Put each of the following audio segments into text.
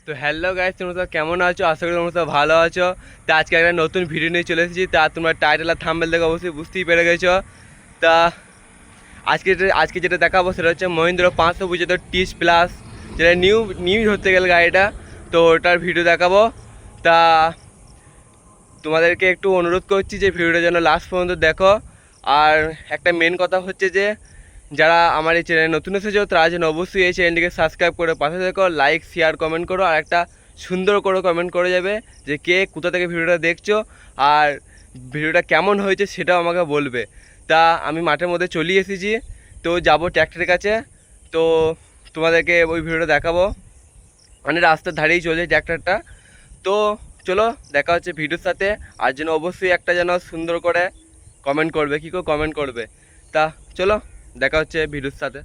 তো hello guys, তোমরা কেমন আছো? আশা করি তোমরা ভালো আছো। তো আজকে একটা নতুন ভিডিও নিয়ে চলে এসেছি। তা তোমরা টাইটেল আর থাম্বনেল দেখে অবশ্যই বুঝতেই পেরে গেছো। তা আজকে যেটা দেখাবো সেটা হচ্ছে মহিন্দ্রা 575 টিস প্লাস, যেটা নিউ ধরতে গেলে গাড়িটা। তো ওটার ভিডিও দেখাবো। তা তোমাদেরকে একটু অনুরোধ করছি যে ভিডিওটা যেন লাস্ট পর্যন্ত দেখো। আর একটা মেন কথা হচ্ছে যে যারা আমার এই চ্যানেলে নতুন এসেছো তারা যেন অবশ্যই এই চ্যানেলটিকে সাবস্ক্রাইব করে পাশে থেকো, লাইক শেয়ার কমেন্ট করো, আর একটা সুন্দর করে কমেন্ট করে যাবে যে কে কোথা থেকে ভিডিওটা দেখছো আর ভিডিওটা কেমন হয়েছে সেটাও আমাকে বলবে। তা আমি মাঠের মধ্যে চলে এসেছি, তো যাব ট্র্যাক্টরের কাছে। তো তোমাদেরকে ওই ভিডিওটা দেখাবো। মানে রাস্তার ধারেই চলছে ট্র্যাক্টরটা। তো চলো দেখা হচ্ছে ভিডিওর সাথে। আর যেন অবশ্যই একটা যেন সুন্দর করে কমেন্ট করবে, কী করে কমেন্ট করবে। তা চলো দেখা হচ্ছে ভিডিওর সাথে।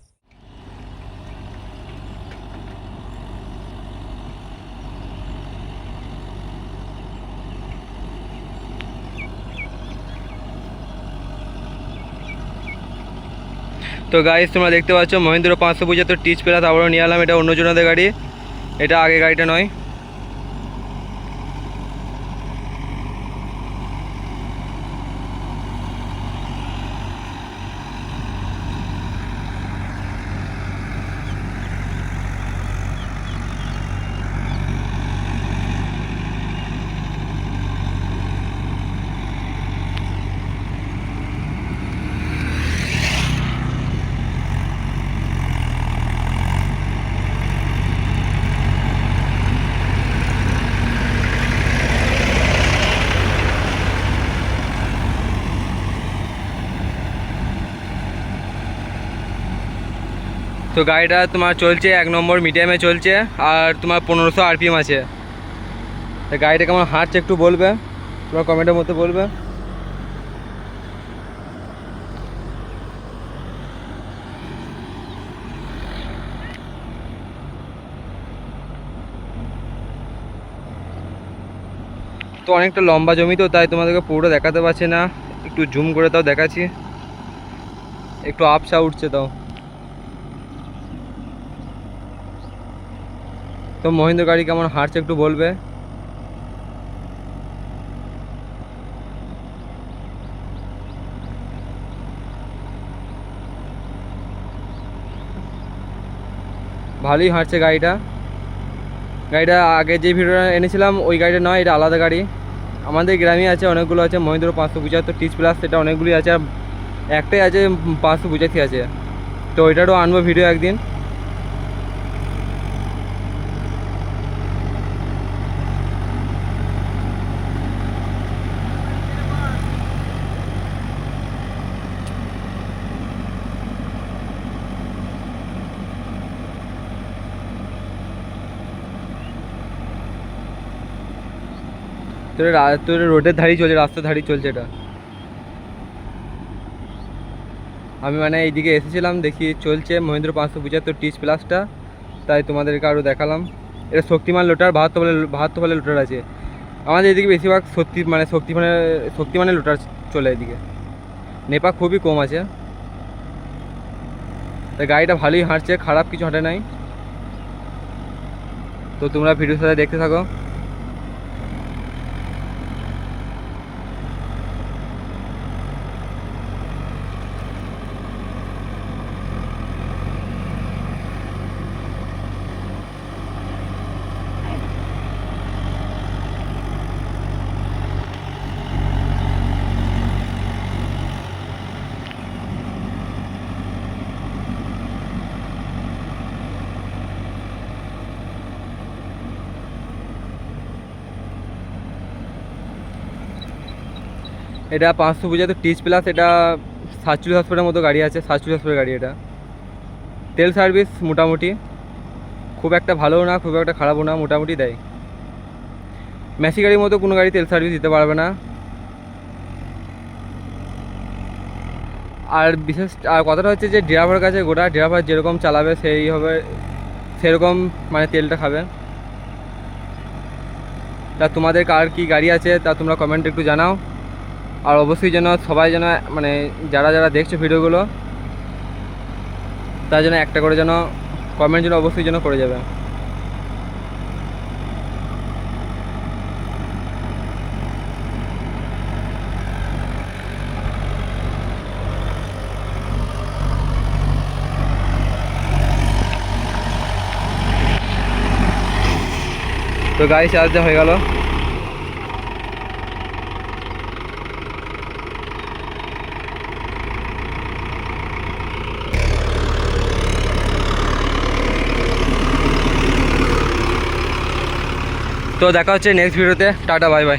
তো গাইস, তোমরা দেখতে পাচ্ছ মহিন্দ্রা 575 টিচ প্লাস আবারও নিয়ে এলাম। এটা অন্য জনদের গাড়ি, এটা আগে গাড়িটা নয়। তো গাড়িটা তোমার চলছে 1 নম্বর মিডিয়ামে চলছে, আর তোমার 1500 আরপিএম আছে। তো গাড়িটা কেমন হাঁটছে একটু বলবে, তোমার কমেন্টের মধ্যে বলবে। তো অনেকটা লম্বা জমি, তো তাই তোমাদেরকে পুরো দেখাতে পারছি না, একটু জুম করে তাও দেখাচ্ছি। একটু আপসা উঠছে তাও। তো মহিন্দ্রা গাড়ি কেমন হাঁটছে একটু বলবে। ভালোই হাঁটছে গাড়িটা। গাড়িটা আগে যে ভিডিওটা এনেছিলাম ওই গাড়িটা নয়, এটা আলাদা গাড়ি। আমাদের গ্রামে আছে অনেকগুলো, আছে মহিন্দ্রা 575 টিচ প্লাস, সেটা অনেকগুলি আছে। আর একটাই আছে 585 আছে। তো ওইটারও আনবো ভিডিও একদিন। তো এটা রোডের ধারেই চলছে, রাস্তার ধারেই চলছে এটা। আমি মানে এইদিকে এসেছিলাম, দেখি চলছে মহিন্দ্রা 575 টিচ প্লাসটা, তাই তোমাদেরকে আরও দেখালাম। এটা শক্তিমান লোটার, 72 বলে লোটার আছে। আমাদের এদিকে বেশিরভাগ শক্তিমানের লোটার চলে এদিকে। নেপা খুবই কম আছে। তাই গাড়িটা ভালোই হাঁটছে, খারাপ কিছু হাঁটে নাই। তো তোমরা ভিডিওর সাথে দেখতে থাকো। এটা 575 টিচ প্লাস, এটা 47 হসপিটালের মতো গাড়ি আছে, 47 হসপিটাল গাড়ি। এটা তেল সার্ভিস মোটামুটি, খুব একটা ভালোও না খুব একটা খারাপও না, মোটামুটি দেয়। ম্যাসি গাড়ির মতো কোনো গাড়ি তেল সার্ভিস দিতে পারবে না। আর কথাটা হচ্ছে যে ড্রাইভারের কাছে গোটা, ড্রাইভার যেরকম চালাবে সেই হবে, সেরকম মানে তেলটা খাবে। তা তোমাদের কার কী গাড়ি আছে তা তোমরা কমেন্টে একটু জানাও। আর অবশ্যই যেন সবাই যেন মানে যারা যারা দেখছো ভিডিওগুলো, তার জন্য একটা করে যেন কমেন্ট যেন অবশ্যই যেন করে যাবে। তো গাড়ি চার্জ হয়ে গেল। তো দেখা হচ্ছে নেক্সট ভিডিওতে। Tata bye bye.